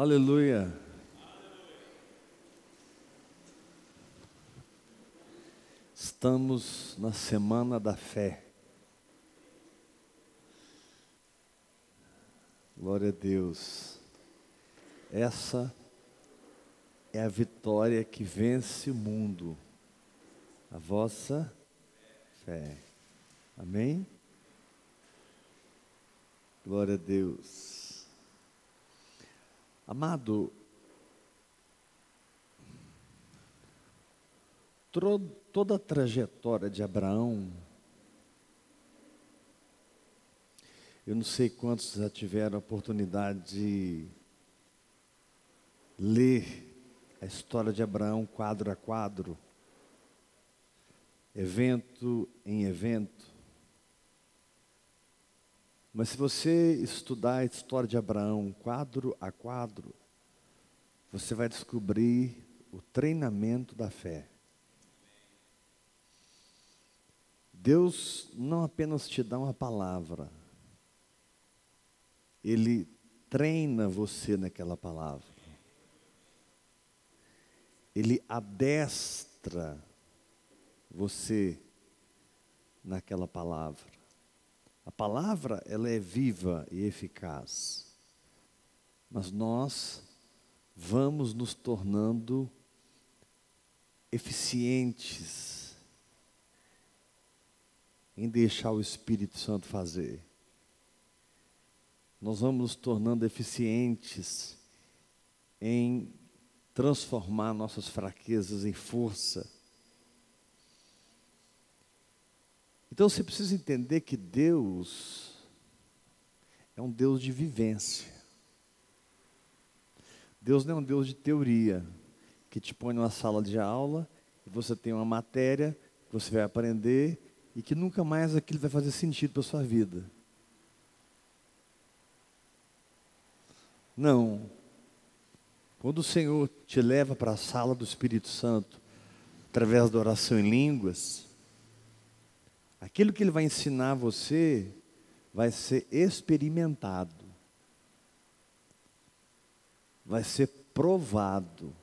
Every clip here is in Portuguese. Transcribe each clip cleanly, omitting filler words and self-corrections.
Aleluia. Estamos na semana da fé. Glória a Deus. Essa é a vitória que vence o mundo. A vossa fé. Amém? Glória a Deus. Amado, toda a trajetória de Abraão, eu não sei quantos já tiveram a oportunidade de ler a história de Abraão quadro a quadro, evento em evento. Mas se você estudar a história de Abraão quadro a quadro, você vai descobrir o treinamento da fé. Deus não apenas te dá uma palavra, Ele treina você naquela palavra. Ele adestra você naquela palavra. A palavra, ela é viva e eficaz. Mas nós vamos nos tornando eficientes em deixar o Espírito Santo fazer. Nós vamos nos tornando eficientes em transformar nossas fraquezas em força. Então você precisa entender que Deus é um Deus de vivência. Deus não é um Deus de teoria, que te põe numa sala de aula, e você tem uma matéria que você vai aprender, e que nunca mais aquilo vai fazer sentido para a sua vida. Não. Quando o Senhor te leva para a sala do Espírito Santo, através da oração em línguas, aquilo que Ele vai ensinar você vai ser experimentado, vai ser provado,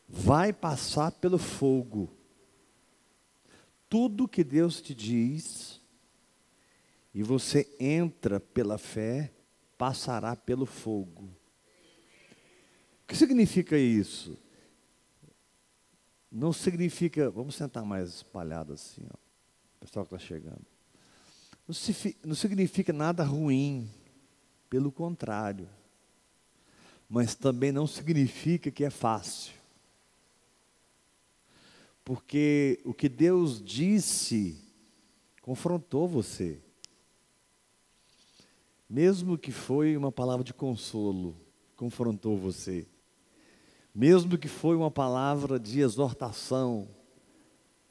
vai passar pelo fogo. Tudo que Deus te diz, e você entra pela fé, passará pelo fogo. O que significa isso? Não significa, vamos sentar mais espalhado assim, ó, o pessoal que está chegando. Não significa nada ruim, pelo contrário. Mas também não significa que é fácil. Porque o que Deus disse, confrontou você. Mesmo que foi uma palavra de consolo, confrontou você. Mesmo que foi uma palavra de exortação,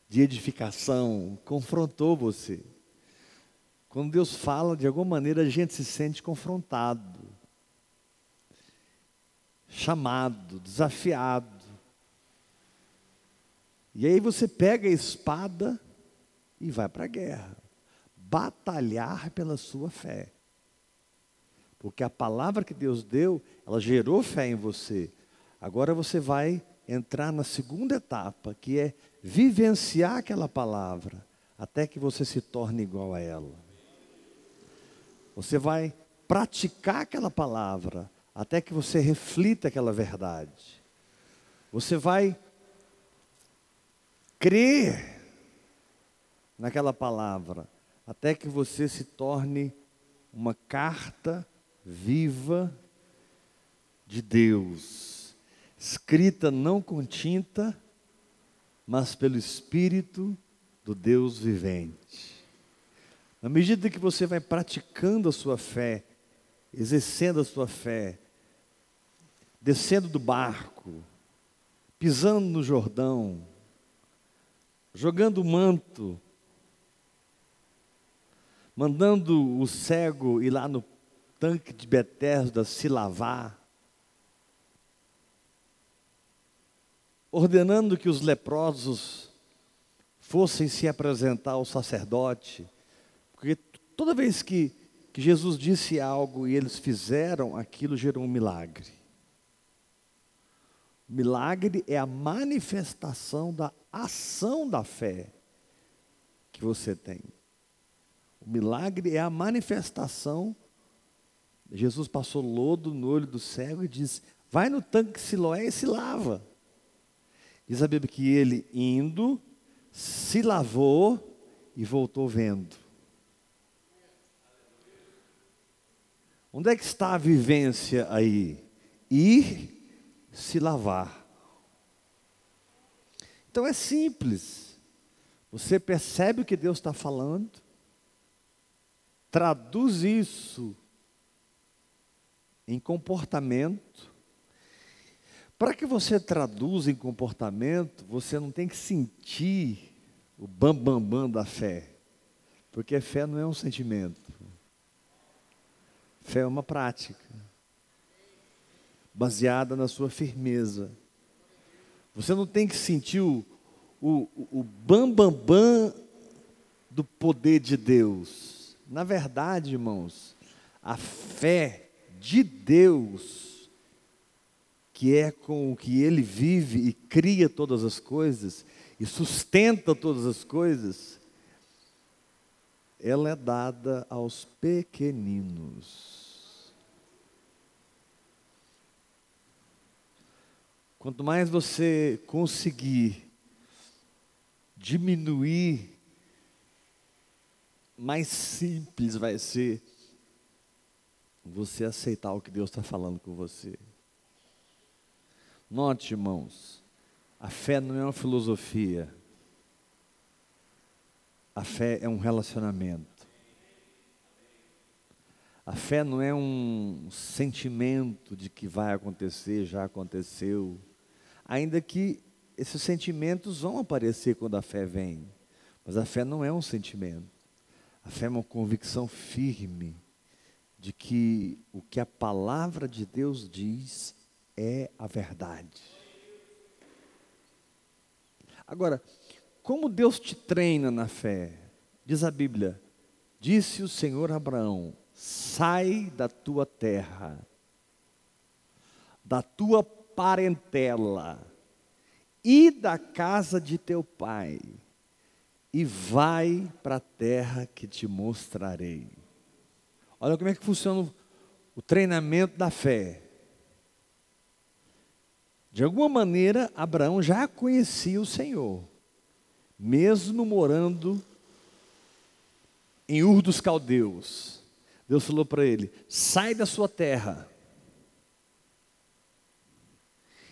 de edificação, confrontou você. Quando Deus fala, de alguma maneira a gente se sente confrontado, chamado, desafiado. E aí você pega a espada e vai para a guerra, batalhar pela sua fé. Porque a palavra que Deus deu, ela gerou fé em você. Agora você vai entrar na segunda etapa, que é vivenciar aquela palavra, até que você se torne igual a ela. Você vai praticar aquela palavra, até que você reflita aquela verdade. Você vai crer naquela palavra, até que você se torne uma carta viva de Deus. Escrita não com tinta, mas pelo Espírito do Deus vivente. Na medida que você vai praticando a sua fé, exercendo a sua fé, descendo do barco, pisando no Jordão, jogando o manto, mandando o cego ir lá no tanque de Betesda se lavar, ordenando que os leprosos fossem se apresentar ao sacerdote, porque toda vez que que Jesus disse algo e eles fizeram, aquilo gerou um milagre. O milagre é a manifestação da ação da fé que você tem. O milagre é a manifestação. Jesus passou lodo no olho do cego e disse: vai no tanque Siloé e se lava. Diz a Bíblia que ele indo, se lavou e voltou vendo. Onde é que está a vivência aí? Ir se lavar. Então é simples. Você percebe o que Deus está falando, traduz isso em comportamento. Para que você traduza em comportamento, você não tem que sentir o bam da fé, porque fé não é um sentimento, fé é uma prática, baseada na sua firmeza. Você não tem que sentir o bam do poder de Deus. Na verdade, irmãos, a fé de Deus, que é com o que Ele vive e cria todas as coisas, e sustenta todas as coisas, ela é dada aos pequeninos. Quanto mais você conseguir diminuir, mais simples vai ser você aceitar o que Deus está falando com você. Note, irmãos, a fé não é uma filosofia. A fé é um relacionamento. A fé não é um sentimento de que vai acontecer, já aconteceu. Ainda que esses sentimentos vão aparecer quando a fé vem. Mas a fé não é um sentimento. A fé é uma convicção firme de que o que a palavra de Deus diz é a verdade. Agora, como Deus te treina na fé? Diz a Bíblia: disse o Senhor a Abraão: sai da tua terra, da tua parentela e da casa de teu pai, e vai para a terra que te mostrarei. Olha como é que funciona o treinamento da fé. De alguma maneira, Abraão já conhecia o Senhor, mesmo morando em Ur dos Caldeus. Deus falou para ele: sai da sua terra.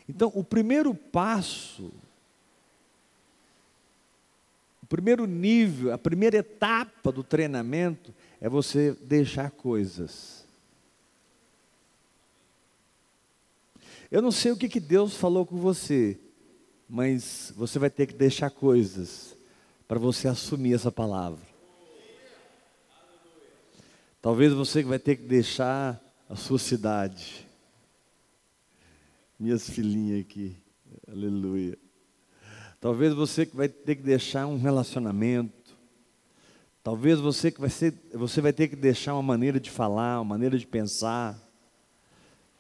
Então, o primeiro passo, o primeiro nível, a primeira etapa do treinamento é você deixar coisas. Eu não sei o que Deus falou com você, mas você vai ter que deixar coisas para você assumir essa palavra. Talvez você vai ter que deixar a sua cidade. Minhas filhinhas aqui, aleluia. Talvez você vai ter que deixar um relacionamento. Talvez você vai ter que deixar uma maneira de falar, uma maneira de pensar.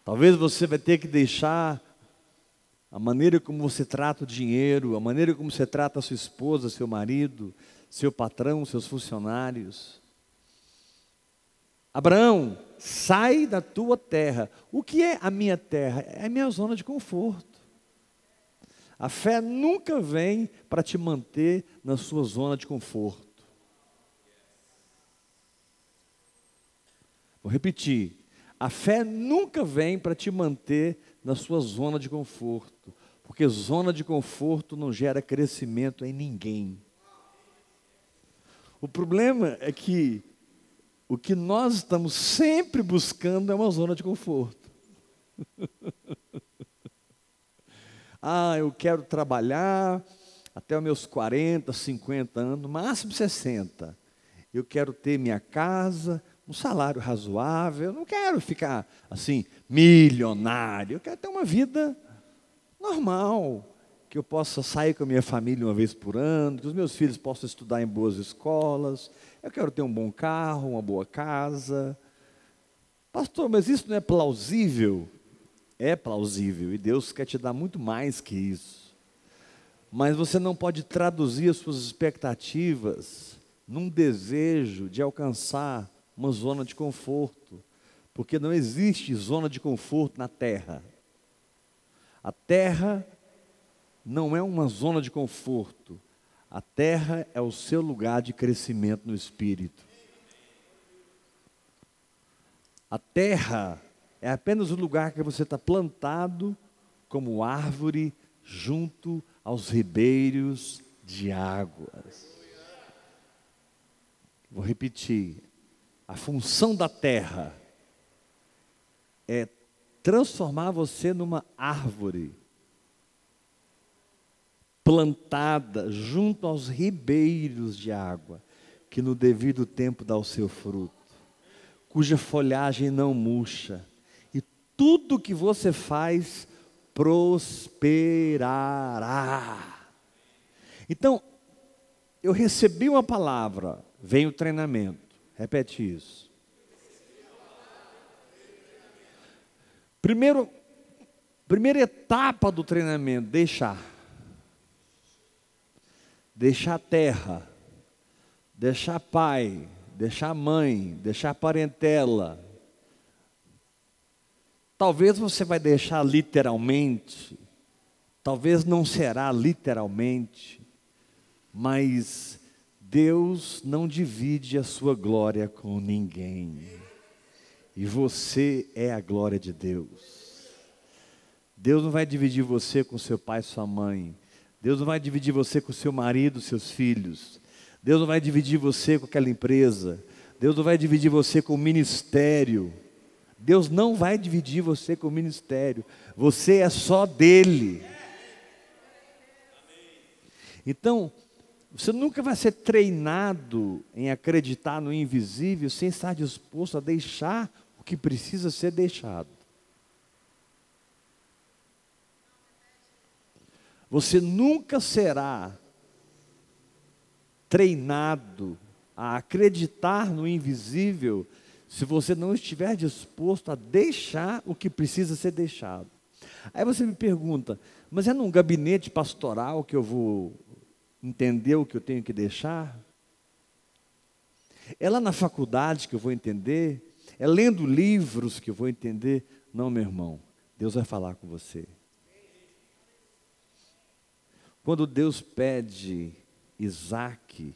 Talvez você vai ter que deixar a maneira como você trata o dinheiro, a maneira como você trata a sua esposa, seu marido, seu patrão, seus funcionários. Abraão, sai da tua terra. O que é a minha terra? É a minha zona de conforto. A fé nunca vem para te manter na sua zona de conforto. Vou repetir. A fé nunca vem para te manter na sua zona de conforto, porque zona de conforto não gera crescimento em ninguém. O problema é que o que nós estamos sempre buscando é uma zona de conforto. Eu quero trabalhar até os meus 40, 50 anos, no máximo 60. Eu quero ter minha casa, um salário razoável. Eu não quero ficar assim, milionário. Eu quero ter uma vida normal, que eu possa sair com a minha família uma vez por ano, que os meus filhos possam estudar em boas escolas, eu quero ter um bom carro, uma boa casa. Pastor, mas isso não é plausível? É plausível, e Deus quer te dar muito mais que isso. Mas você não pode traduzir as suas expectativas num desejo de alcançar uma zona de conforto, porque não existe zona de conforto na terra. A terra não é uma zona de conforto, a terra é o seu lugar de crescimento no espírito. A terra é apenas o lugar que você está plantado como árvore junto aos ribeiros de águas. Vou repetir, a função da terra é transformar você numa árvore plantada junto aos ribeiros de água, que no devido tempo dá o seu fruto, cuja folhagem não murcha, e tudo que você faz prosperará. Então, eu recebi uma palavra, vem o treinamento. Repete isso. Primeira etapa do treinamento, deixar a terra, deixar pai, deixar mãe, deixar parentela. Talvez você vai deixar literalmente, talvez não será literalmente, mas Deus não divide a sua glória com ninguém. E você é a glória de Deus. Deus não vai dividir você com seu pai e sua mãe. Deus não vai dividir você com seu marido, seus filhos. Deus não vai dividir você com aquela empresa. Deus não vai dividir você com o ministério. Deus não vai dividir você com o ministério. Você é só dele. Então, você nunca vai ser treinado em acreditar no invisível sem estar disposto a deixar o que precisa ser deixado. Você nunca será treinado a acreditar no invisível se você não estiver disposto a deixar o que precisa ser deixado. Aí você me pergunta, mas é num gabinete pastoral que eu vou entender o que eu tenho que deixar? É lá na faculdade que eu vou entender? É lendo livros que eu vou entender? Não, meu irmão, Deus vai falar com você. Quando Deus pede Isaque,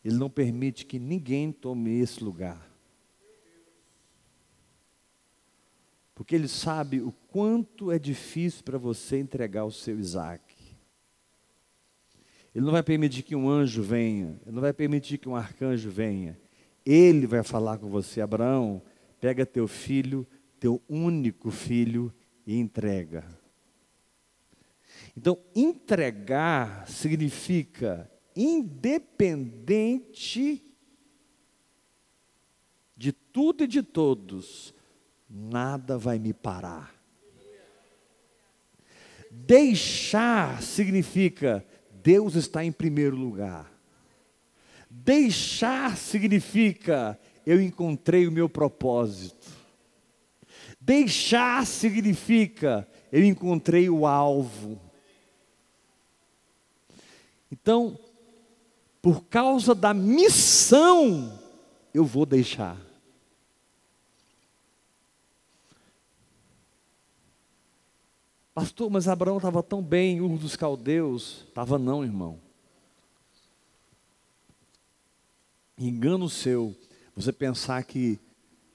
Ele não permite que ninguém tome esse lugar. Porque Ele sabe o quanto é difícil para você entregar o seu Isaque. Ele não vai permitir que um anjo venha, Ele não vai permitir que um arcanjo venha. Ele vai falar com você: Abraão, pega teu filho, teu único filho, e entrega. Então, entregar significa independente de tudo e de todos, nada vai me parar. Deixar significa Deus está em primeiro lugar. Deixar significa eu encontrei o meu propósito. Deixar significa eu encontrei o alvo. Então, por causa da missão, eu vou deixar. Pastor, mas Abraão estava tão bem em Ur dos Caldeus. Estava não, irmão. Engano seu, você pensar que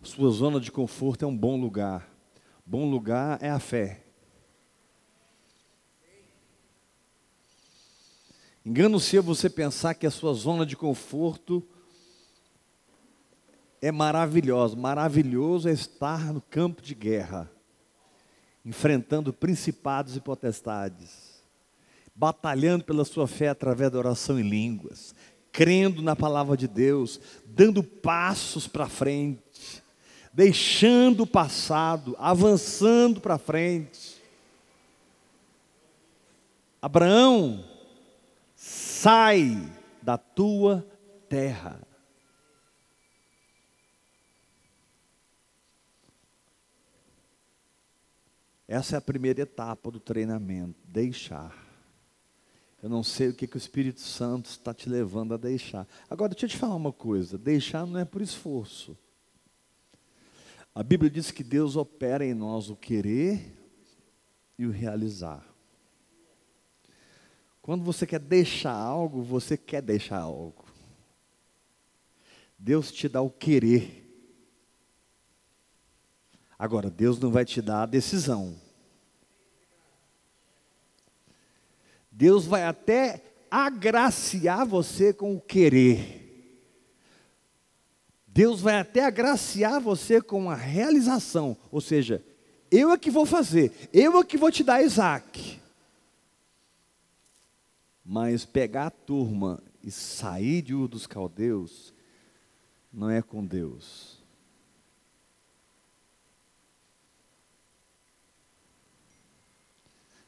sua zona de conforto é um bom lugar. Bom lugar é a fé. Engano seu você pensar que a sua zona de conforto é maravilhosa. Maravilhoso é estar no campo de guerra, enfrentando principados e potestades, batalhando pela sua fé através da oração em línguas, crendo na palavra de Deus, dando passos para frente, deixando o passado, avançando para frente. Abraão, sai da tua terra. Essa é a primeira etapa do treinamento, deixar. Eu não sei o que o Espírito Santo está te levando a deixar. Agora, deixa eu te falar uma coisa, deixar não é por esforço. A Bíblia diz que Deus opera em nós o querer e o realizar. Quando você quer deixar algo, você quer deixar algo. Deus te dá o querer. Agora, Deus não vai te dar a decisão. Deus vai até agraciar você com o querer. Deus vai até agraciar você com a realização. Ou seja, eu é que vou fazer, eu é que vou te dar Isaac. Mas pegar a turma e sair de Ur dos Caldeus, não é com Deus.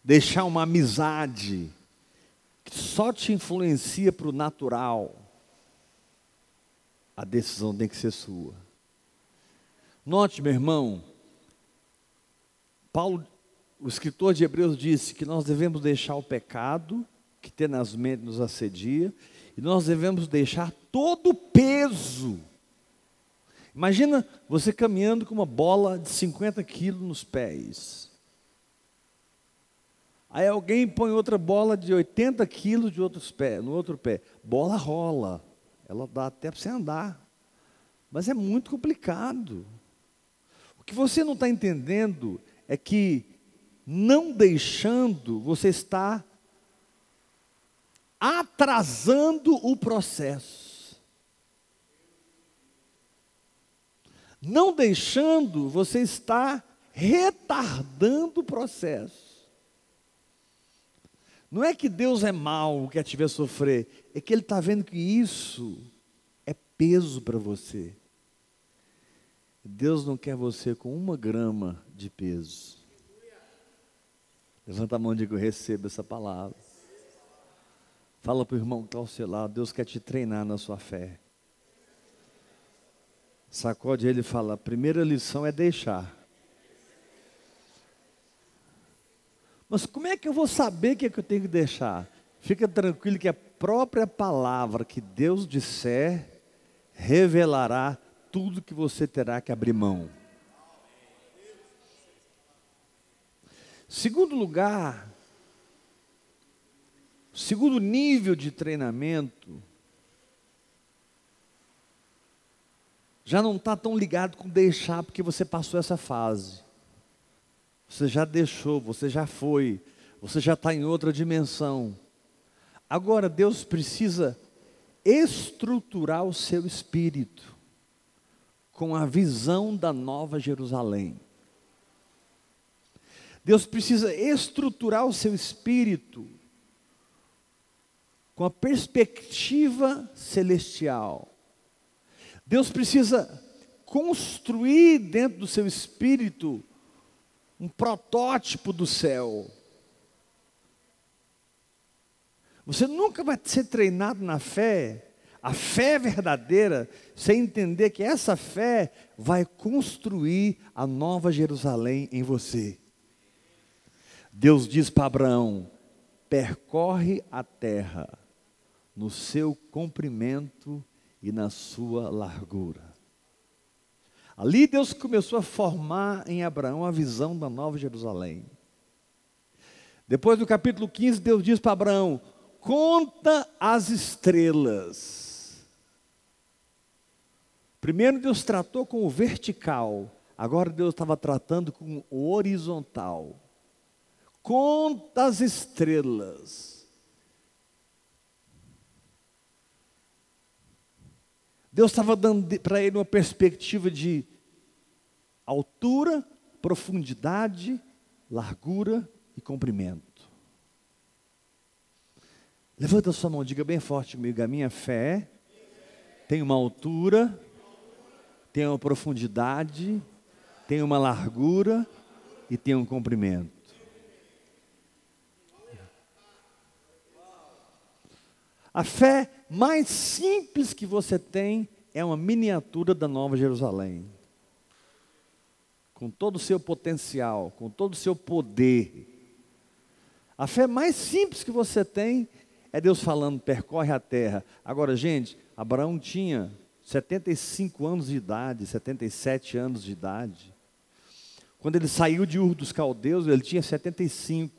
Deixar uma amizade que só te influencia para o natural, a decisão tem que ser sua. Note, meu irmão, Paulo, o escritor de Hebreus, disse que nós devemos deixar o pecado que tenazmente nos assedia, e nós devemos deixar todo o peso. Imagina você caminhando com uma bola de 50 quilos nos pés. Aí alguém põe outra bola de 80 quilos no outro pé. Bola rola, ela dá até para você andar, mas é muito complicado. O que você não está entendendo é que, não deixando, você está atrasando o processo. Não deixando, você está retardando o processo. Não é que Deus é mau, quer te ver sofrer, é que Ele está vendo que isso é peso para você. Deus não quer você com 1 grama de peso. Levanta a mão e diga: eu recebo essa palavra. Fala para o irmão que está ao seu lado: Deus quer te treinar na sua fé. Sacode ele e fala: a primeira lição é deixar. Mas como é que eu vou saber o que eu tenho que deixar? Fica tranquilo que a própria palavra que Deus disser revelará tudo que você terá que abrir mão. Segundo lugar, segundo nível de treinamento, já não está tão ligado com deixar, porque você passou essa fase. Você já deixou, você já foi, você já está em outra dimensão. Agora Deus precisa estruturar o seu espírito com a visão da Nova Jerusalém. Deus precisa estruturar o seu espírito com a perspectiva celestial. Deus precisa construir dentro do seu espírito um protótipo do céu. Você nunca vai ser treinado na fé, a fé verdadeira, sem entender que essa fé vai construir a Nova Jerusalém em você. Deus diz para Abraão: percorre a terra no seu comprimento e na sua largura. Ali Deus começou a formar em Abraão a visão da Nova Jerusalém. Depois do capítulo 15, Deus diz para Abraão: conta as estrelas. Primeiro Deus tratou com o vertical, agora Deus estava tratando com o horizontal. Conta as estrelas. Deus estava dando para ele uma perspectiva de altura, profundidade, largura e comprimento. Levanta a sua mão, diga bem forte comigo: a minha fé tem uma altura, tem uma profundidade, tem uma largura e tem um comprimento. A fé mais simples que você tem é uma miniatura da Nova Jerusalém. Com todo o seu potencial, com todo o seu poder. A fé mais simples que você tem é Deus falando, percorre a terra. Agora, gente, Abraão tinha 75 anos de idade, 77 anos de idade. Quando ele saiu de Ur dos Caldeus, ele tinha 75.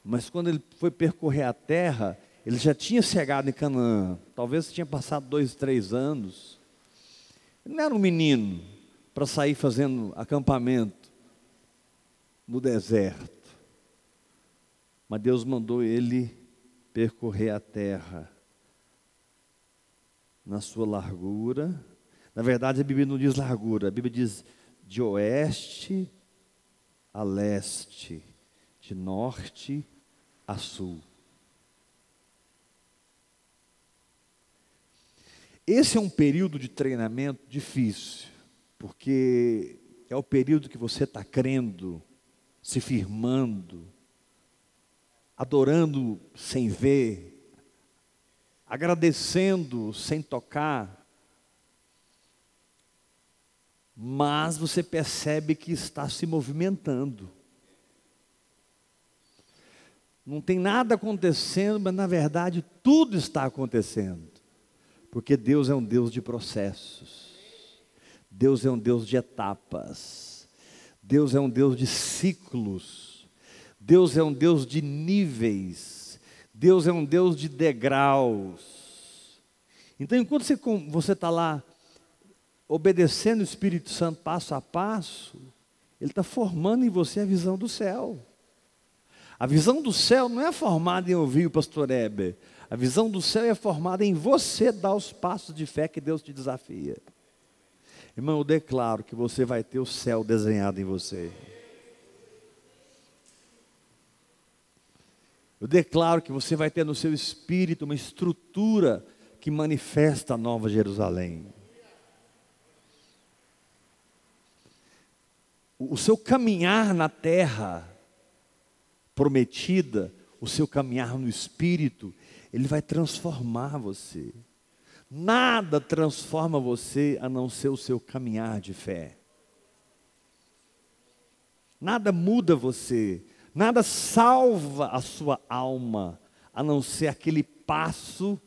Mas quando ele foi percorrer a terra, ele já tinha chegado em Canaã. Talvez tinha passado 2, 3 anos. Ele não era um menino para sair fazendo acampamento no deserto. Mas Deus mandou ele percorrer a terra na sua largura. Na verdade, a Bíblia não diz largura, a Bíblia diz de oeste a leste, de norte a sul. Esse é um período de treinamento difícil, porque é o período que você está crendo, se firmando, adorando sem ver, agradecendo sem tocar, mas você percebe que está se movimentando. Não tem nada acontecendo, mas na verdade tudo está acontecendo. Porque Deus é um Deus de processos. Deus é um Deus de etapas. Deus é um Deus de ciclos. Deus é um Deus de níveis. Deus é um Deus de degraus. Então, enquanto você está lá obedecendo o Espírito Santo passo a passo, Ele está formando em você a visão do céu. A visão do céu não é formada em ouvir o pastor Heber. A visão do céu é formada em você dar os passos de fé que Deus te desafia. Irmão, eu declaro que você vai ter o céu desenhado em você. Eu declaro que você vai ter no seu espírito uma estrutura que manifesta a Nova Jerusalém. O seu caminhar na terra prometida, o seu caminhar no espírito, ele vai transformar você. Nada transforma você a não ser o seu caminhar de fé. Nada muda você, nada salva a sua alma, a não ser aquele passo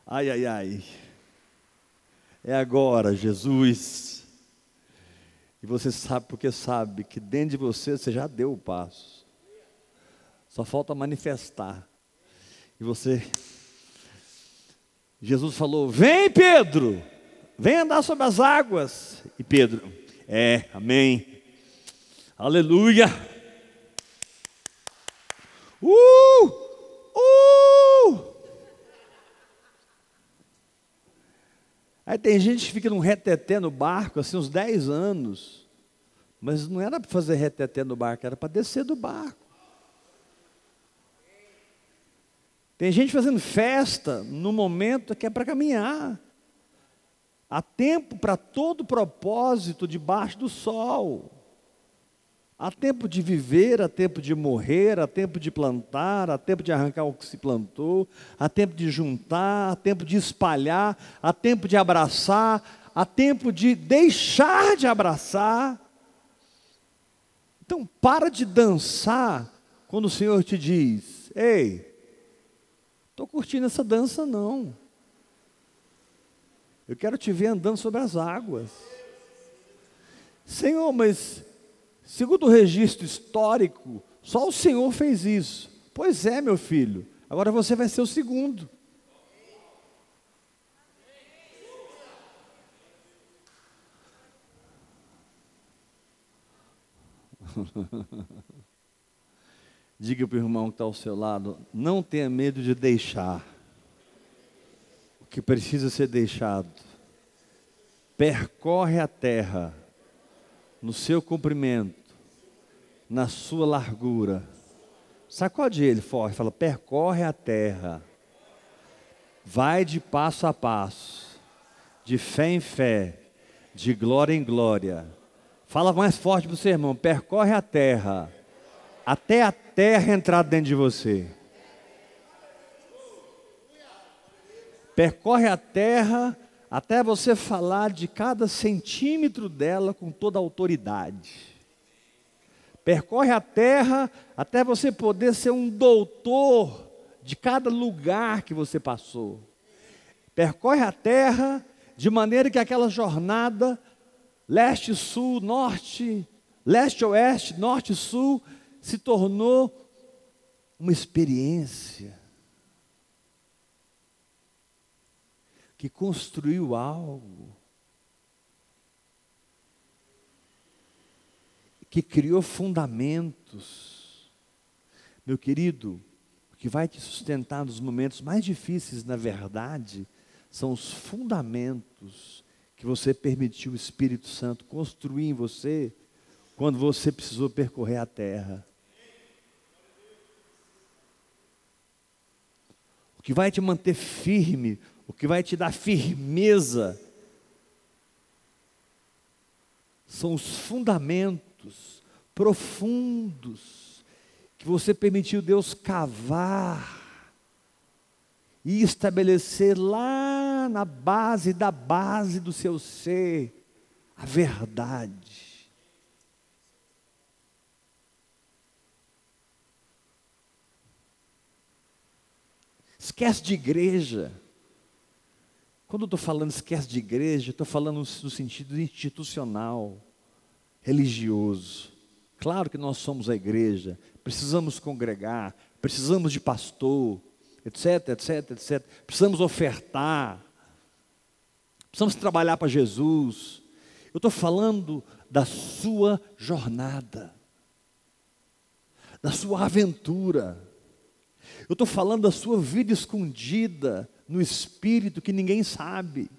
ai, ai, ai. É agora, Jesus. E você sabe porque sabe que dentro de você já deu o passo. Só falta manifestar. E você... Jesus falou, vem Pedro, vem andar sobre as águas. E Pedro, amém. Aleluia. Aí tem gente que fica num reteté no barco, assim, uns 10 anos. Mas não era para fazer reteté no barco, era para descer do barco. Tem gente fazendo festa no momento que é para caminhar. Há tempo para todo propósito debaixo do sol. Há tempo de viver, há tempo de morrer, há tempo de plantar, há tempo de arrancar o que se plantou, há tempo de juntar, há tempo de espalhar, há tempo de abraçar, há tempo de deixar de abraçar. Então, para de dançar quando o Senhor te diz, ei, estou curtindo essa dança não. Eu quero te ver andando sobre as águas. Senhor, mas segundo o registro histórico, só o Senhor fez isso. Pois é, meu filho, agora você vai ser o segundo. Diga para o irmão que está ao seu lado, não tenha medo de deixar o que precisa ser deixado. Percorre a terra no seu comprimento, na sua largura. Sacode ele forte, fala, percorre a terra. Vai de passo a passo, de fé em fé, de glória em glória, Fala mais forte para o seu irmão. Percorre a terra, até a terra entrar dentro de você. Percorre a terra até você falar de cada centímetro dela com toda a autoridade. Percorre a terra até você poder ser um doutor de cada lugar que você passou. Percorre a terra de maneira que aquela jornada leste, sul, norte, leste, oeste, norte, sul, se tornou uma experiência que construiu algo, que criou fundamentos. Meu querido, o que vai te sustentar nos momentos mais difíceis, na verdade, são os fundamentos que você permitiu o Espírito Santo construir em você, quando você precisou percorrer a terra. O que vai te manter firme, o que vai te dar firmeza, são os fundamentos profundos que você permitiu Deus cavar e estabelecer lá na base da base do seu ser, a verdade. Esquece de igreja. Quando eu estou falando esquece de igreja, estou falando no sentido institucional, religioso. Claro que nós somos a igreja, precisamos congregar, precisamos de pastor, etc, etc, etc. Precisamos ofertar, precisamos trabalhar para Jesus. Eu estou falando da sua jornada, da sua aventura. Eu estou falando da sua vida escondida no Espírito que ninguém sabe.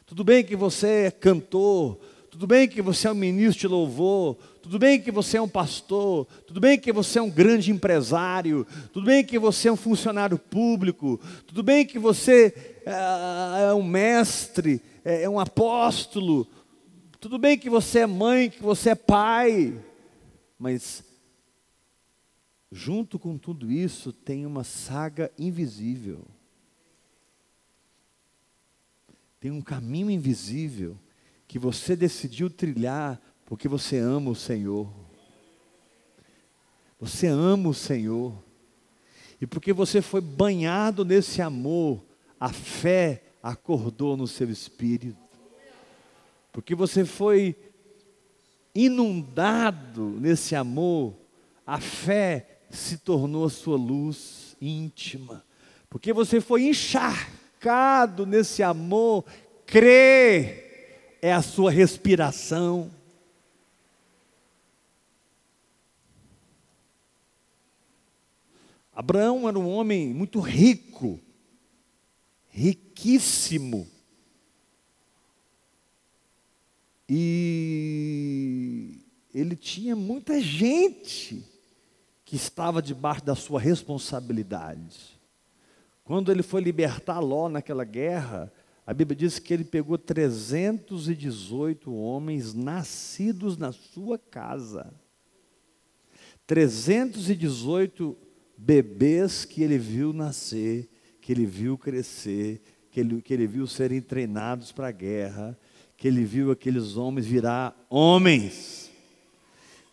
Tudo bem que você é cantor, tudo bem que você é um ministro de louvor, tudo bem que você é um pastor, tudo bem que você é um grande empresário, tudo bem que você é um funcionário público, tudo bem que você é um mestre, é um apóstolo, tudo bem que você é mãe, que você é pai, mas junto com tudo isso tem uma saga invisível. Tem um caminho invisível que você decidiu trilhar porque você ama o Senhor. Você ama o Senhor. E porque você foi banhado nesse amor, a fé acordou no seu espírito. Porque você foi inundado nesse amor, a fé se tornou a sua luz íntima. Porque você foi encharcado nesse amor, crer é a sua respiração. Abraão era um homem muito rico, riquíssimo. E ele tinha muita gente que estava debaixo da sua responsabilidade. Quando ele foi libertar Ló naquela guerra, a Bíblia diz que ele pegou 318 homens nascidos na sua casa. 318 bebês que ele viu nascer, que ele viu crescer, que ele viu serem treinados para a guerra, que ele viu aqueles homens virar homens.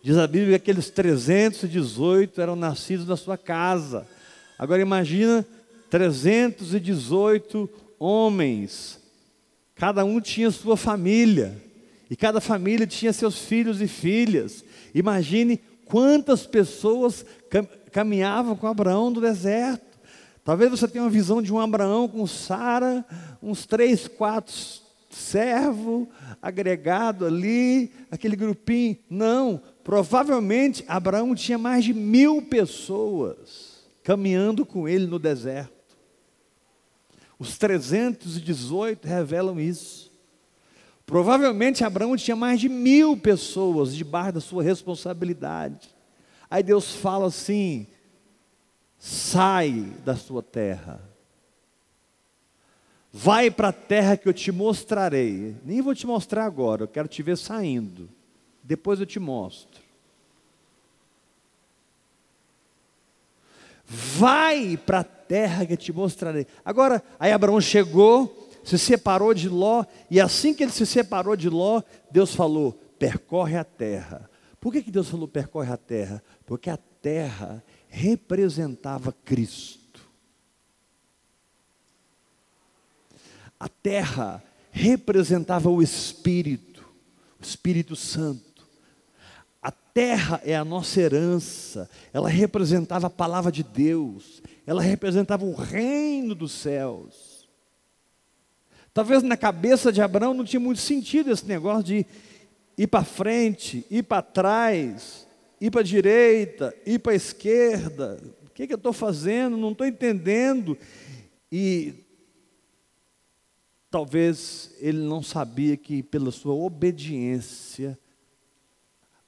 Diz a Bíblia que aqueles 318 eram nascidos na sua casa. Agora imagina 318 homens, cada um tinha sua família, e cada família tinha seus filhos e filhas. Imagine quantas pessoas caminhavam com Abraão no deserto. Talvez você tenha uma visão de um Abraão com Sara, uns 3, 4 servos agregado ali, aquele grupinho. Não, provavelmente Abraão tinha mais de 1000 pessoas caminhando com ele no deserto. Os 318 revelam isso. Provavelmente Abraão tinha mais de 1000 pessoas debaixo da sua responsabilidade. Aí Deus fala assim: sai da sua terra, vai para a terra que eu te mostrarei. Nem vou te mostrar agora, eu quero te ver saindo. Depois eu te mostro. Vai para a terra que eu te mostrarei. Agora, aí Abraão chegou, se separou de Ló, e assim que ele se separou de Ló, Deus falou, percorre a terra. Por que Deus falou percorre a terra? Porque a terra representava Cristo. A terra representava o Espírito Santo. A terra é a nossa herança, ela representava a palavra de Deus, ela representava o reino dos céus. Talvez na cabeça de Abraão não tinha muito sentido esse negócio de ir para frente, ir para trás, ir para a direita, ir para a esquerda. O que eu estou fazendo? Não estou entendendo. E talvez ele não sabia que pela sua obediência,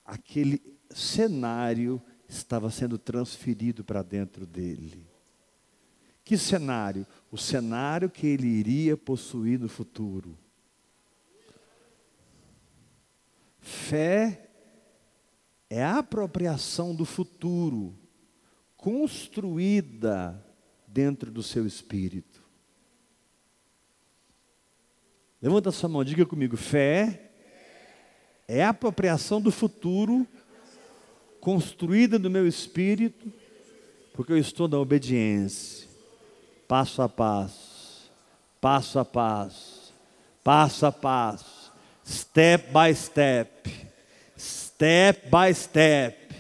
aquele cenário estava sendo transferido para dentro dele. Que cenário? O cenário que ele iria possuir no futuro. Fé é a apropriação do futuro, construída dentro do seu espírito. Levanta sua mão, diga comigo, fé é a apropriação do futuro, construída no meu espírito, porque eu estou na obediência, passo a passo, passo a passo, passo a passo, step by step, step by step,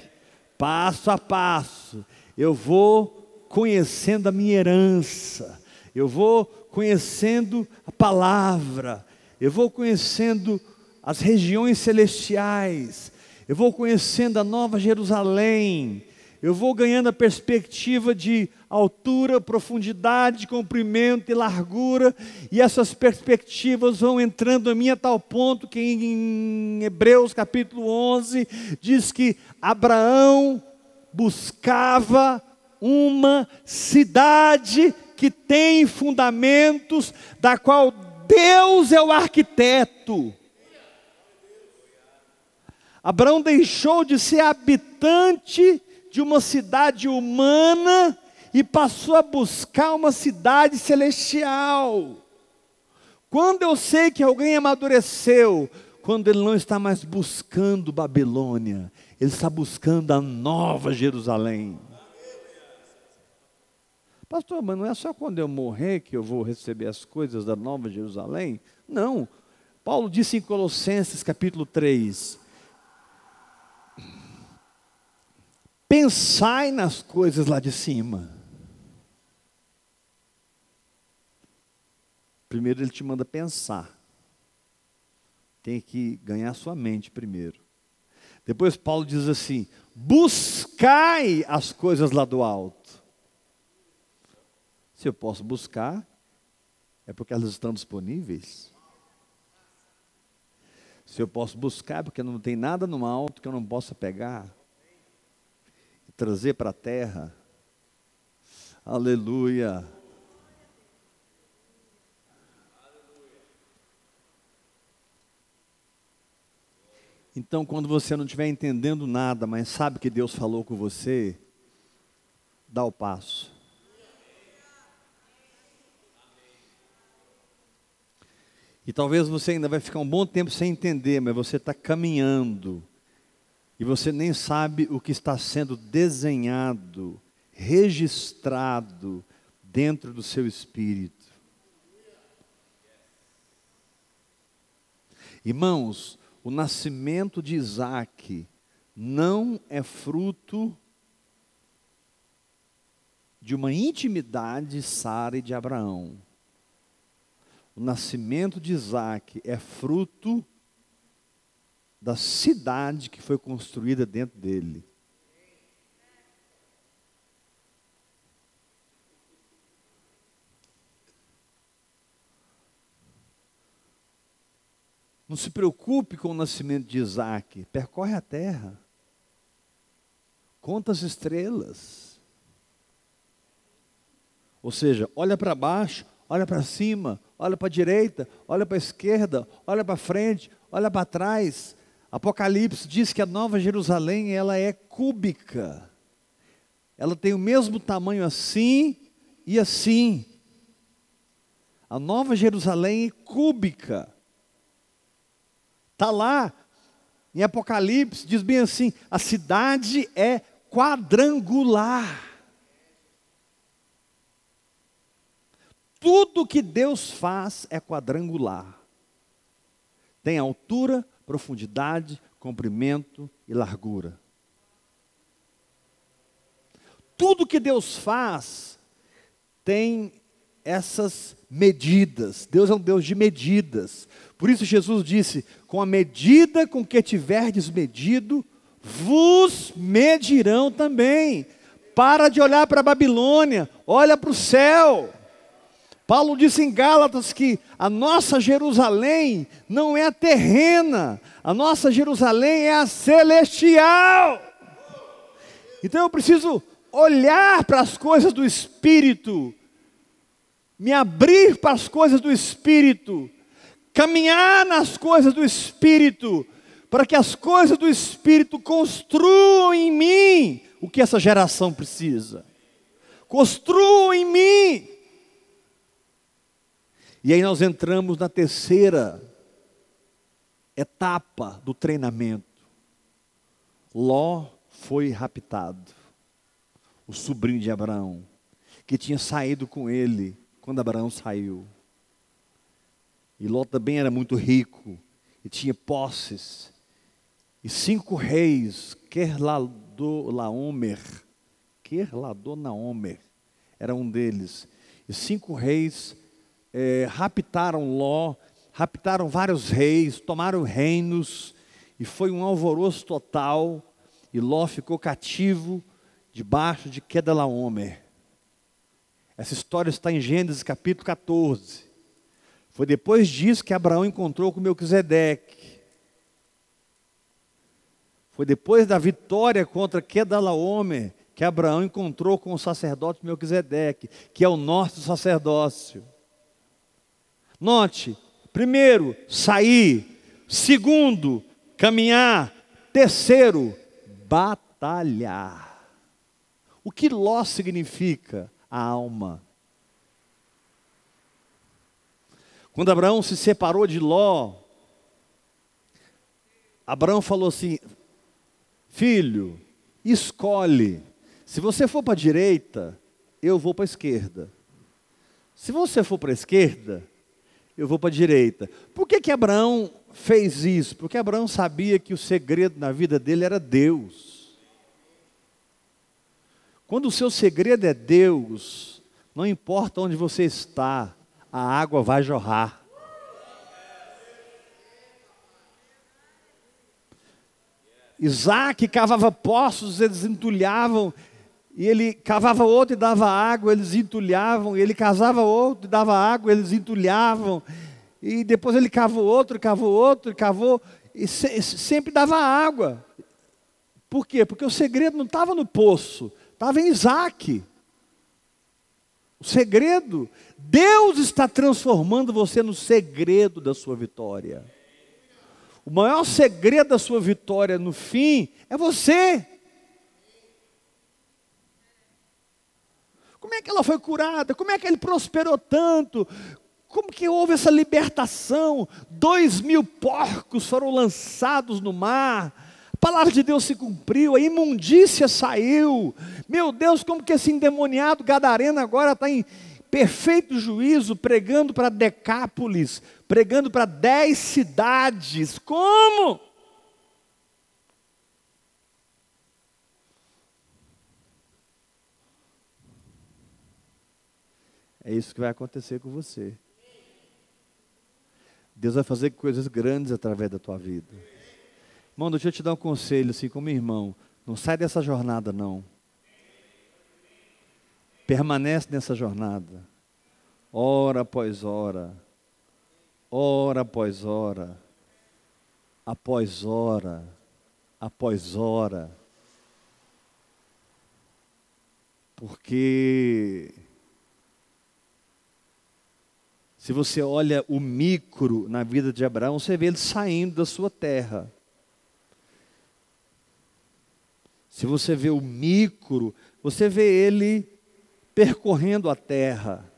passo a passo, eu vou conhecendo a minha herança, eu vou conhecendo a palavra, eu vou conhecendo as regiões celestiais, eu vou conhecendo a Nova Jerusalém, eu vou ganhando a perspectiva de altura, profundidade, comprimento e largura, e essas perspectivas vão entrando a mim a tal ponto que em Hebreus capítulo 11, diz que Abraão buscava uma cidade que tem fundamentos, da qual Deus é o arquiteto. Abraão deixou de ser habitante de uma cidade humana e passou a buscar uma cidade celestial. Quando eu sei que alguém amadureceu, quando ele não está mais buscando Babilônia, ele está buscando a Nova Jerusalém. Pastor, mas não é só quando eu morrer que eu vou receber as coisas da Nova Jerusalém? Não. Paulo disse em Colossenses capítulo 3, pensai nas coisas lá de cima. Primeiro ele te manda pensar. Tem que ganhar sua mente primeiro. Depois Paulo diz assim, buscai as coisas lá do alto. Se eu posso buscar, é porque elas estão disponíveis. Se eu posso buscar, é porque não tem nada no alto que eu não possa pegar e trazer para a terra. Aleluia. Então, quando você não estiver entendendo nada, mas sabe que Deus falou com você, dá o passo. E talvez você ainda vai ficar um bom tempo sem entender, mas você está caminhando. E você nem sabe o que está sendo desenhado, registrado dentro do seu espírito. Irmãos, o nascimento de Isaac não é fruto de uma intimidade de Sara e de Abraão. O nascimento de Isaac é fruto da cidade que foi construída dentro dele. Não se preocupe com o nascimento de Isaac, percorre a terra, conta as estrelas. Ou seja, olha para baixo, olha para cima, olha para a direita, olha para a esquerda, olha para frente, olha para trás. Apocalipse diz que a Nova Jerusalém, ela é cúbica. Ela tem o mesmo tamanho assim e assim. A Nova Jerusalém é cúbica. Está lá, em Apocalipse, diz bem assim, a cidade é quadrangular. Tudo que Deus faz é quadrangular. Tem altura, profundidade, comprimento e largura. Tudo que Deus faz tem essas medidas. Deus é um Deus de medidas. Por isso Jesus disse, com a medida com que tiverdes medido, vos medirão também. Para de olhar para a Babilônia, olha para o céu. Paulo disse em Gálatas que a nossa Jerusalém não é a terrena, a nossa Jerusalém é a celestial. Então eu preciso olhar para as coisas do Espírito, me abrir para as coisas do Espírito, caminhar nas coisas do Espírito, para que as coisas do Espírito construam em mim o que essa geração precisa. Construam em mim. E aí nós entramos na terceira etapa do treinamento. Ló foi raptado, o sobrinho de Abraão, que tinha saído com ele quando Abraão saiu. E Ló também era muito rico, e tinha posses. E 5 reis, Querladonaomer, era um deles. E 5 reis raptaram Ló, raptaram vários reis, tomaram reinos, e foi um alvoroço total, e Ló ficou cativo debaixo de Quedorlaomer. Essa história está em Gênesis capítulo 14. Foi depois disso que Abraão encontrou com Melquisedeque. Foi depois da vitória contra Quedorlaomer que Abraão encontrou com o sacerdote Melquisedeque, que é o nosso sacerdócio. Note, primeiro, sair. Segundo, caminhar. Terceiro, batalhar. O que Ló significa? A alma. Quando Abraão se separou de Ló, Abraão falou assim, filho, escolhe. Se você for para a direita, eu vou para a esquerda. Se você for para a esquerda, eu vou para a direita. Por que Abraão fez isso? Porque Abraão sabia que o segredo na vida dele era Deus. Quando o seu segredo é Deus, não importa onde você está, a água vai jorrar. Isaac cavava poços, eles entulhavam, e ele cavava outro e dava água, eles entulhavam, e ele casava outro e dava água, eles entulhavam, e depois ele cavou outro, e sempre dava água. Por quê? Porque o segredo não estava no poço, estava em Isaac. O segredo, Deus está transformando você no segredo da sua vitória. O maior segredo da sua vitória no fim é você. Como é que ela foi curada? Como é que ele prosperou tanto? Como que houve essa libertação? 2.000 porcos foram lançados no mar. A palavra de Deus se cumpriu, a imundícia saiu. Meu Deus, como que esse endemoniado gadareno agora está em perfeito juízo, pregando para Decápolis, pregando para 10 cidades. Como? É isso que vai acontecer com você. Deus vai fazer coisas grandes através da tua vida. Irmão, deixa eu te dar um conselho, assim como irmão. Não sai dessa jornada, não. Permanece nessa jornada. Hora após hora. Hora após hora. Após hora. Após hora. Porque Se você olha o micro na vida de Abraão, você vê ele saindo da sua terra. Se você vê o micro, você vê ele percorrendo a terra.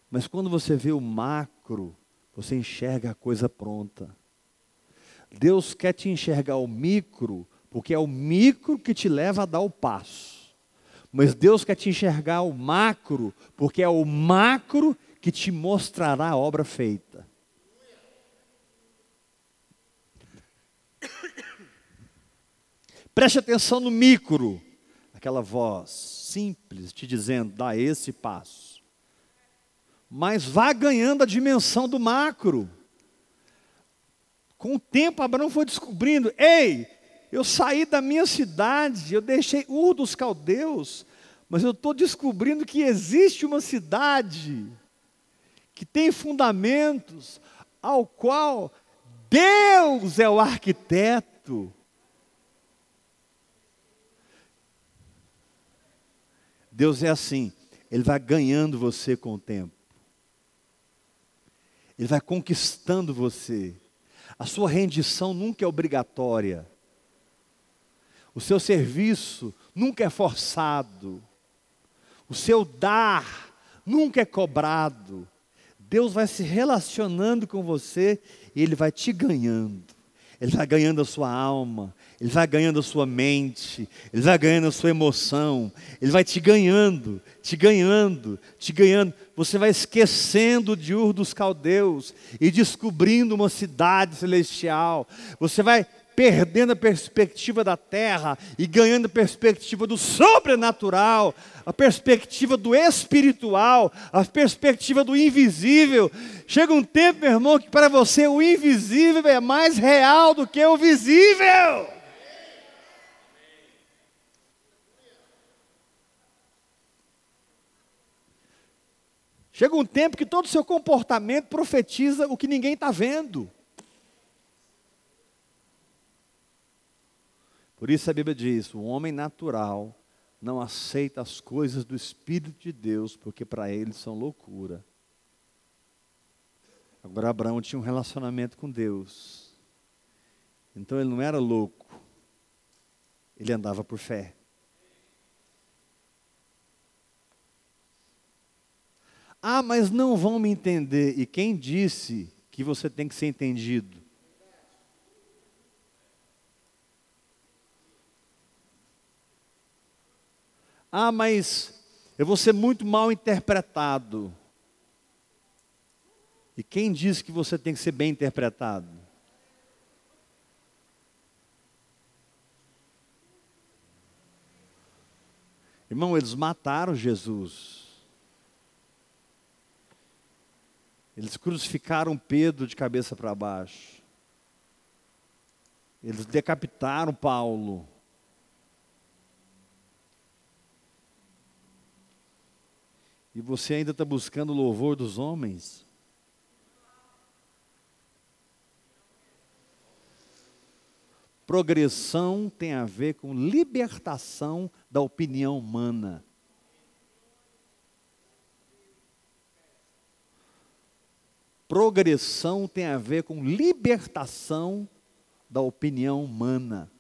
Mas quando você vê o macro, você enxerga a coisa pronta. Deus quer te enxergar o micro, porque é o micro que te leva a dar o passo. Mas Deus quer te enxergar o macro, porque é o macro que te mostrará a obra feita. Preste atenção no micro. Aquela voz simples te dizendo, dá esse passo. Mas vá ganhando a dimensão do macro. Com o tempo, Abraão foi descobrindo, ei, eu saí da minha cidade, eu deixei Ur dos Caldeus, mas eu estou descobrindo que existe uma cidade que tem fundamentos, ao qual Deus é o arquiteto. Deus é assim, Ele vai ganhando você com o tempo. Ele vai conquistando você. A sua rendição nunca é obrigatória. O seu serviço nunca é forçado. O seu dar nunca é cobrado. Deus vai se relacionando com você e Ele vai te ganhando. Ele vai ganhando a sua alma, Ele vai ganhando a sua mente, Ele vai ganhando a sua emoção, Ele vai te ganhando, te ganhando, te ganhando. Você vai esquecendo de Ur dos Caldeus e descobrindo uma cidade celestial. Você vai perdendo a perspectiva da terra e ganhando a perspectiva do sobrenatural, a perspectiva do espiritual, a perspectiva do invisível. Chega um tempo, meu irmão, que para você o invisível é mais real do que o visível. Chega um tempo que todo o seu comportamento profetiza o que ninguém está vendo. Por isso a Bíblia diz, o homem natural não aceita as coisas do Espírito de Deus, porque para ele são loucura. Agora Abraão tinha um relacionamento com Deus. Então ele não era louco. Ele andava por fé. Ah, mas não vão me entender. E quem disse que você tem que ser entendido? Ah, mas eu vou ser muito mal interpretado. E quem disse que você tem que ser bem interpretado? Irmão, eles mataram Jesus. Eles crucificaram Pedro de cabeça para baixo. Eles decapitaram Paulo. E você ainda está buscando o louvor dos homens? Progressão tem a ver com libertação da opinião humana. Progressão tem a ver com libertação da opinião humana.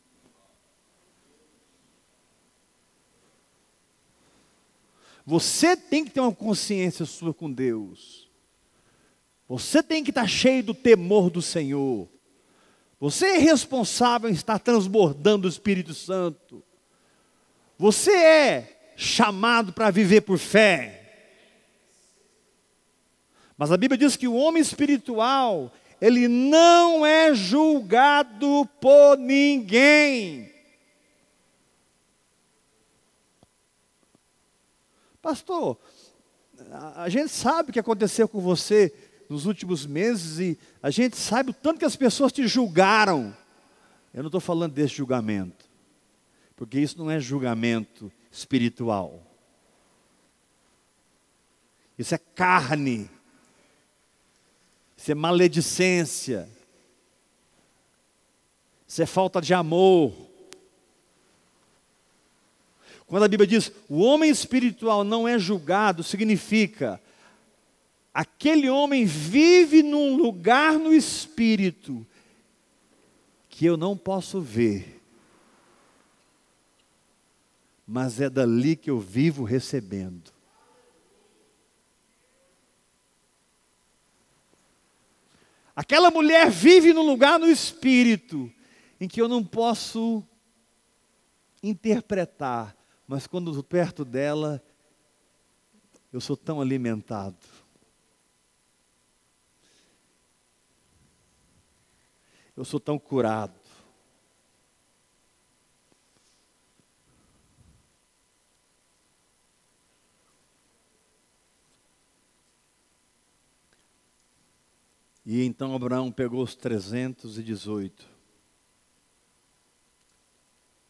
Você tem que ter uma consciência sua com Deus. Você tem que estar cheio do temor do Senhor. Você é responsável em estar transbordando o Espírito Santo. Você é chamado para viver por fé. Mas a Bíblia diz que o homem espiritual, ele não é julgado por ninguém. Pastor, a gente sabe o que aconteceu com você nos últimos meses e a gente sabe o tanto que as pessoas te julgaram. Eu não estou falando desse julgamento, porque isso não é julgamento espiritual. Isso é carne. Isso é maledicência. Isso é falta de amor. Quando a Bíblia diz, o homem espiritual não é julgado, significa, aquele homem vive num lugar no espírito que eu não posso ver, mas é dali que eu vivo recebendo. Aquela mulher vive num lugar no espírito em que eu não posso interpretar, mas quando estou perto dela, eu sou tão alimentado. Eu sou tão curado. E então Abraão pegou os 318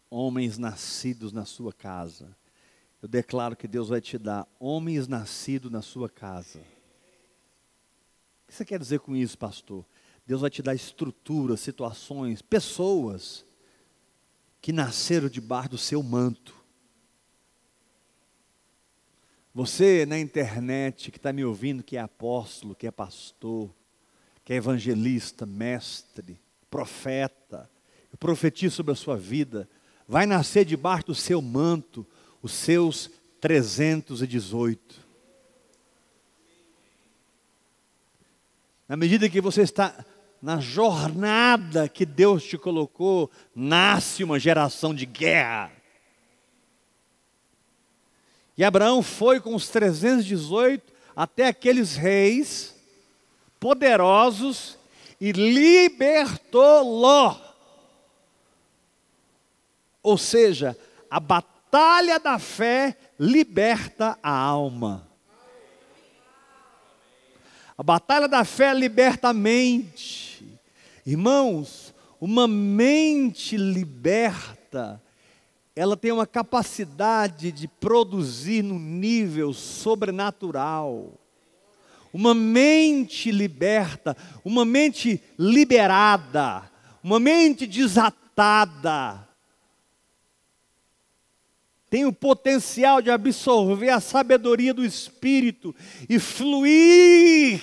homens nascidos na sua casa. Eu declaro que Deus vai te dar homens nascidos na sua casa. O que você quer dizer com isso, pastor? Deus vai te dar estrutura, situações, pessoas que nasceram debaixo do seu manto. Você na internet que está me ouvindo, que é apóstolo, que é pastor, que é evangelista, mestre, profeta, eu profetizo sobre a sua vida, vai nascer debaixo do seu manto os seus 318. Na medida que você está na jornada que Deus te colocou, nasce uma geração de guerra. E Abraão foi com os 318 até aqueles reis poderosos e libertou Ló. Ou seja, a batalha da fé liberta a alma. A batalha da fé liberta a mente. Irmãos, uma mente liberta, ela tem uma capacidade de produzir no nível sobrenatural. Uma mente liberta, uma mente liberada, uma mente desatada, tem o potencial de absorver a sabedoria do Espírito e fluir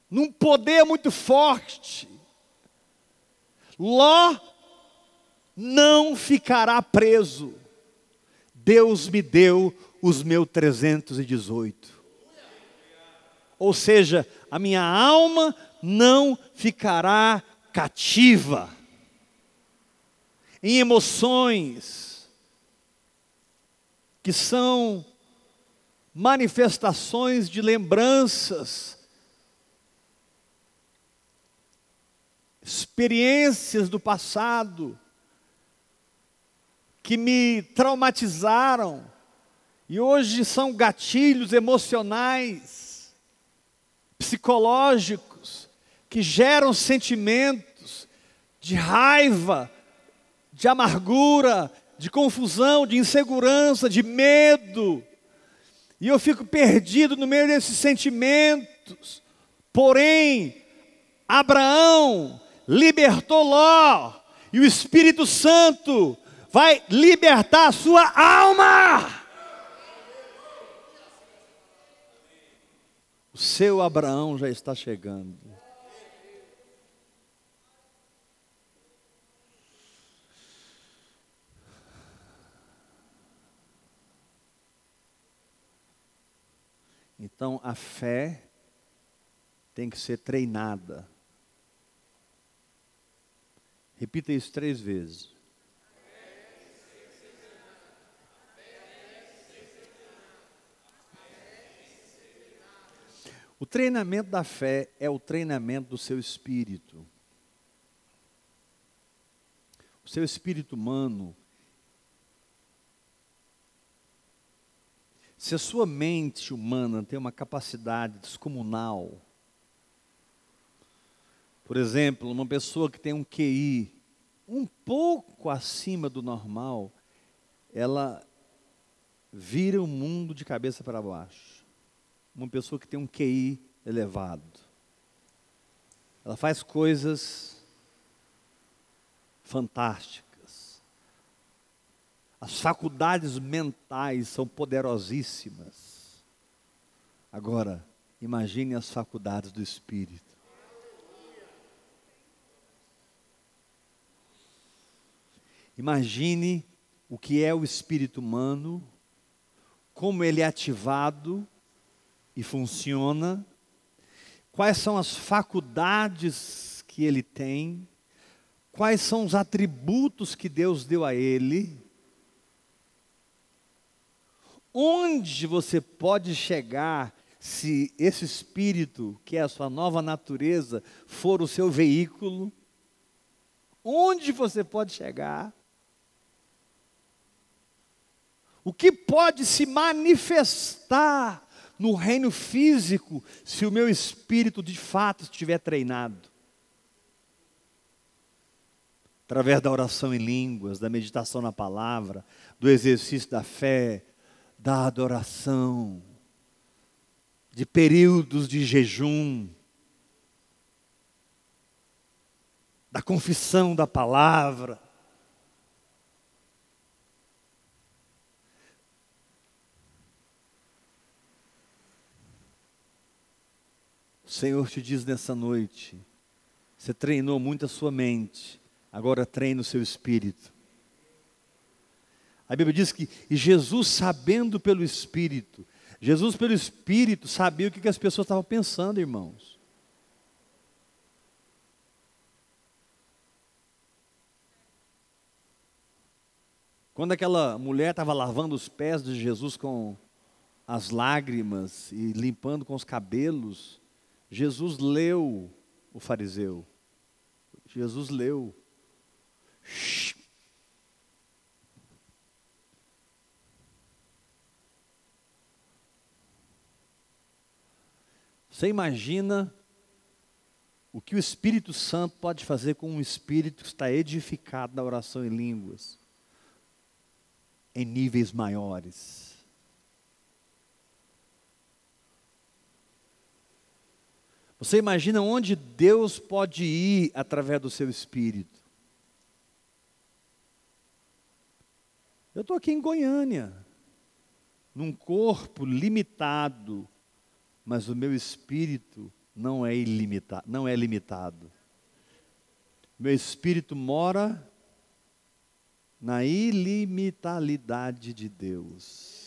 num poder muito forte. Ló não ficará preso. Deus me deu os meus 318. Ou seja, a minha alma não ficará cativa em emoções que são manifestações de lembranças, experiências do passado que me traumatizaram e hoje são gatilhos emocionais, psicológicos, que geram sentimentos de raiva, de amargura, de confusão, de insegurança, de medo. E eu fico perdido no meio desses sentimentos. Porém, Abraão libertou Ló, e o Espírito Santo vai libertar a sua alma. O seu Abraão já está chegando. Então a fé tem que ser treinada. Repita isso 3 vezes. O treinamento da fé é o treinamento do seu espírito. O seu espírito humano, se a sua mente humana tem uma capacidade descomunal, por exemplo, uma pessoa que tem um QI um pouco acima do normal, ela vira o mundo de cabeça para baixo. Uma pessoa que tem um QI elevado, ela faz coisas fantásticas. As faculdades mentais são poderosíssimas. Agora, imagine as faculdades do Espírito. Imagine o que é o espírito humano, como ele é ativado e funciona, quais são as faculdades que ele tem, quais são os atributos que Deus deu a ele, onde você pode chegar se esse espírito, que é a sua nova natureza, for o seu veículo, onde você pode chegar? O que pode se manifestar no reino físico se o meu espírito de fato estiver treinado? Através da oração em línguas, da meditação na palavra, do exercício da fé, da adoração, de períodos de jejum, da confissão da palavra. O Senhor te diz nessa noite, você treinou muito a sua mente, agora treina o seu espírito. A Bíblia diz que e Jesus sabendo pelo Espírito, Jesus pelo Espírito sabia o que as pessoas estavam pensando, irmãos. Quando aquela mulher estava lavando os pés de Jesus com as lágrimas e limpando com os cabelos, Jesus leu o fariseu. Jesus leu. Você imagina o que o Espírito Santo pode fazer com um espírito que está edificado na oração em línguas, em níveis maiores. Você imagina onde Deus pode ir através do seu espírito? Eu estou aqui em Goiânia, num corpo limitado, mas o meu espírito não é ilimitado, não é limitado. Meu espírito mora na ilimitabilidade de Deus.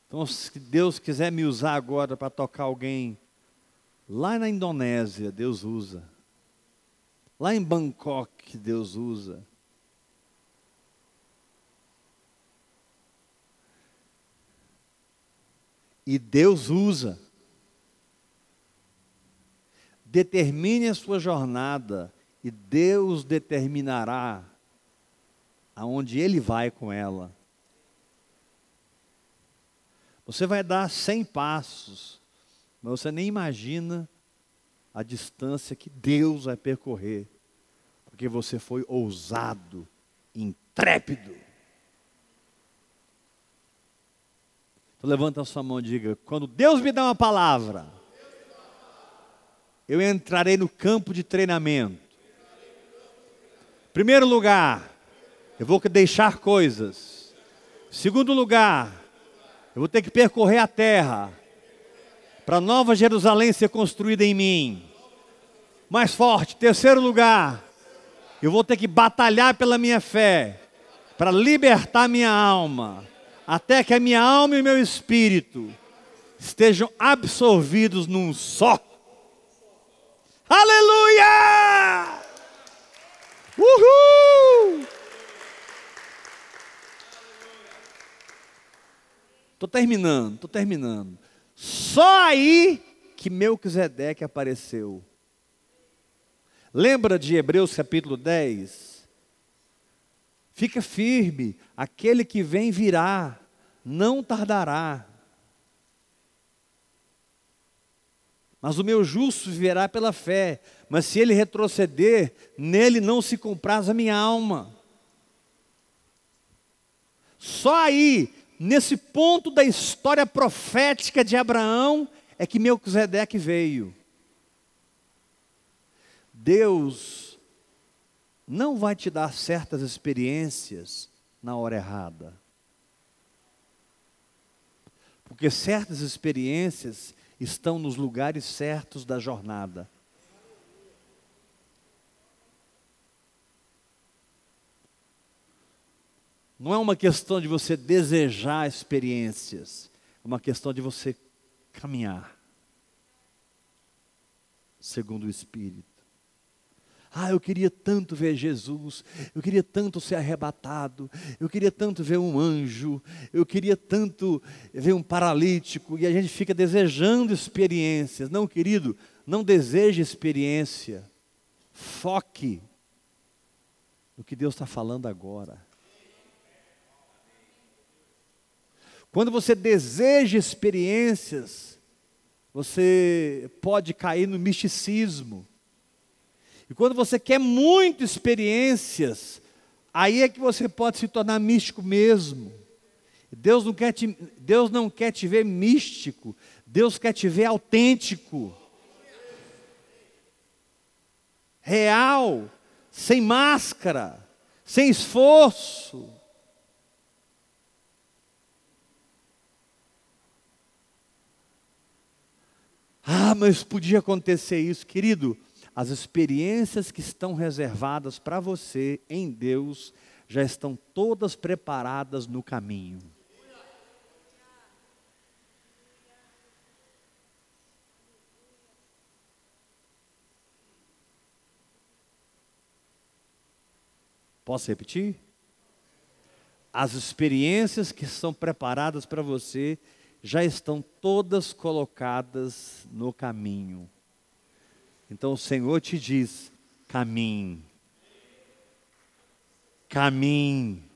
Então, se Deus quiser me usar agora para tocar alguém lá na Indonésia, Deus usa. Lá em Bangkok, Deus usa. E Deus usa. Determine a sua jornada e Deus determinará aonde Ele vai com ela. Você vai dar 100 passos, mas você nem imagina a distância que Deus vai percorrer, porque você foi ousado, intrépido. Então levanta a sua mão e diga, quando Deus me dá uma palavra, eu entrarei no campo de treinamento. Primeiro lugar, eu vou deixar coisas. Segundo lugar, eu vou ter que percorrer a terra para a Nova Jerusalém ser construída em mim. Mais forte, terceiro lugar, eu vou ter que batalhar pela minha fé, para libertar minha alma, até que a minha alma e o meu espírito estejam absorvidos num só. Aleluia! Uhul! Estou terminando. Só aí que Melquisedeque apareceu. Lembra de Hebreus capítulo 10? Fica firme, aquele que vem virá, não tardará. Mas o meu justo viverá pela fé, mas se ele retroceder, nele não se compraz a minha alma. Só aí, nesse ponto da história profética de Abraão, é que Melquisedeque veio. Deus não vai te dar certas experiências na hora errada. Porque certas experiências estão nos lugares certos da jornada. Não é uma questão de você desejar experiências, é uma questão de você caminhar segundo o Espírito. Eu queria tanto ver Jesus, eu queria tanto ser arrebatado, eu queria tanto ver um anjo, eu queria tanto ver um paralítico, e a gente fica desejando experiências. Não, querido, não deseje experiência, foque no que Deus está falando agora. Quando você deseja experiências, você pode cair no misticismo. E quando você quer muito experiências, aí é que você pode se tornar místico mesmo. Deus não quer te ver místico, Deus quer te ver autêntico. Real, sem máscara, sem esforço. Mas podia acontecer isso, querido. As experiências que estão reservadas para você em Deus já estão todas preparadas no caminho. Posso repetir? As experiências que são preparadas para você já estão todas colocadas no caminho. Então o Senhor te diz: caminhe, caminhe,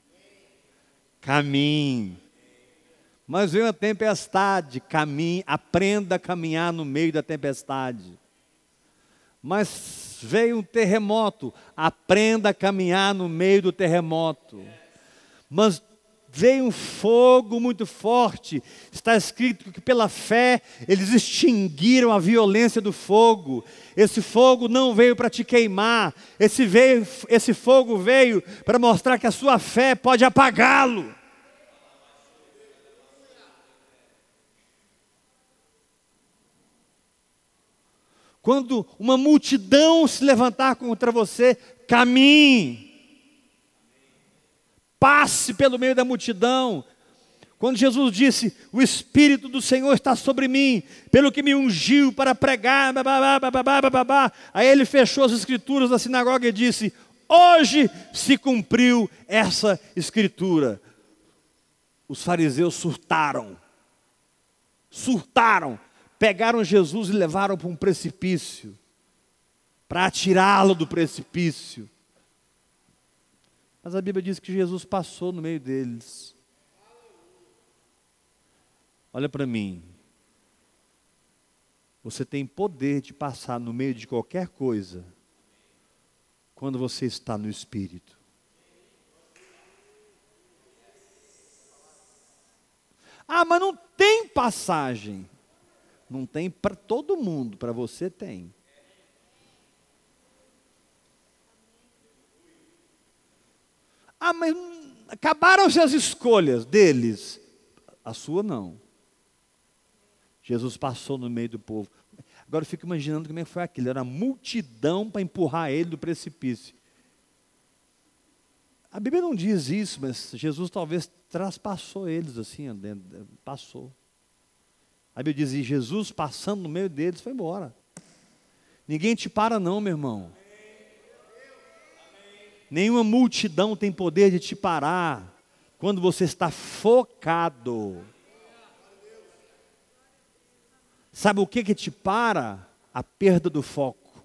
caminhe. Mas veio a tempestade, caminhe, aprenda a caminhar no meio da tempestade. Mas veio um terremoto, aprenda a caminhar no meio do terremoto. Mas veio um fogo muito forte, está escrito que pela fé eles extinguiram a violência do fogo. Esse fogo não veio para te queimar, esse fogo veio para mostrar que a sua fé pode apagá-lo. Quando uma multidão se levantar contra você, caminhe. Passe pelo meio da multidão. Quando Jesus disse: o Espírito do Senhor está sobre mim, pelo que me ungiu para pregar, aí ele fechou as escrituras da sinagoga e disse: hoje se cumpriu essa escritura. Os fariseus surtaram, pegaram Jesus e levaram para um precipício, para atirá-lo do precipício. Mas a Bíblia diz que Jesus passou no meio deles. Olha para mim. Você tem poder de passar no meio de qualquer coisa quando você está no Espírito. Mas não tem passagem. Não tem para todo mundo, para você tem. Mas acabaram-se as escolhas deles. A sua não. Jesus passou no meio do povo. Agora eu fico imaginando como é que foi aquilo. Era uma multidão para empurrar ele do precipício. A Bíblia não diz isso, mas Jesus talvez traspassou eles assim, passou. A Bíblia diz: e Jesus passando no meio deles foi embora. Ninguém te para não, meu irmão. Nenhuma multidão tem poder de te parar quando você está focado. Sabe o que te para? A perda do foco.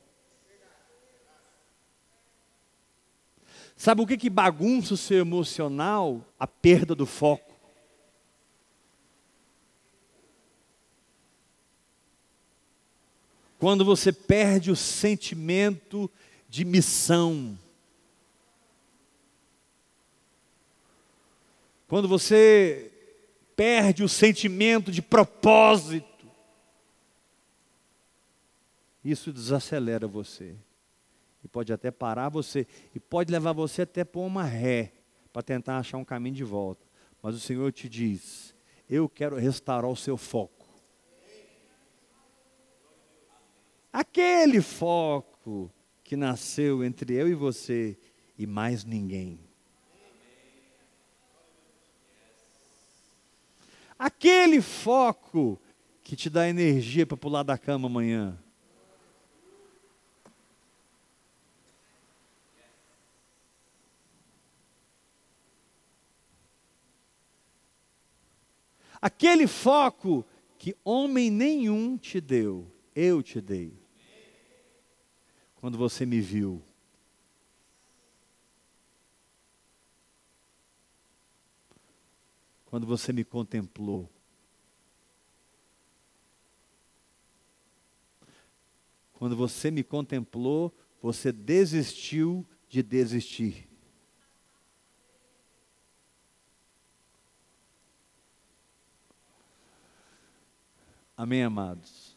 Sabe o que bagunça o seu emocional? A perda do foco. Quando você perde o sentimento de missão. Quando você perde o sentimento de propósito, isso desacelera você. e pode até parar você, e pode levar você até pôr uma ré, para tentar achar um caminho de volta. Mas o Senhor te diz, eu quero restaurar o seu foco. Aquele foco que nasceu entre eu e você e mais ninguém. Aquele foco que te dá energia para pular da cama amanhã. Aquele foco que homem nenhum te deu, eu te dei. Quando você me viu. Quando você me contemplou. Quando você me contemplou, você desistiu de desistir. Amém, amados?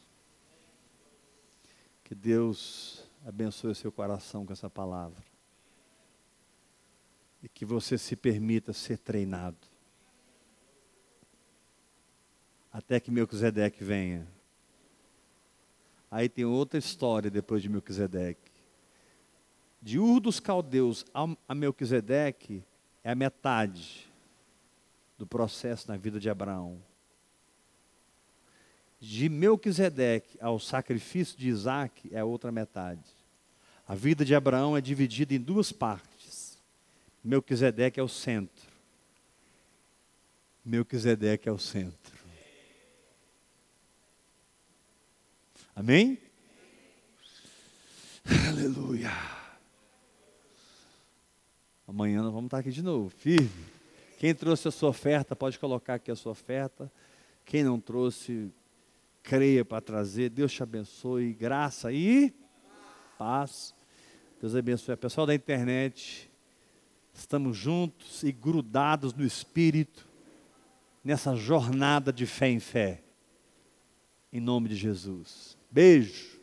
Que Deus abençoe o seu coração com essa palavra. E que você se permita ser treinado. Até que Melquisedeque venha. Aí tem outra história depois de Melquisedeque. De Ur dos Caldeus a Melquisedeque é a metade do processo na vida de Abraão. De Melquisedeque ao sacrifício de Isaac é a outra metade. A vida de Abraão é dividida em duas partes. Melquisedeque é o centro. Melquisedeque é o centro. Amém? Aleluia. Amanhã nós vamos estar aqui de novo, firme. Quem trouxe a sua oferta, pode colocar aqui a sua oferta. Quem não trouxe, creia para trazer. Deus te abençoe. Graça e paz. Deus abençoe. Pessoal da internet, estamos juntos e grudados no Espírito, nessa jornada de fé em fé. Em nome de Jesus. Beijo.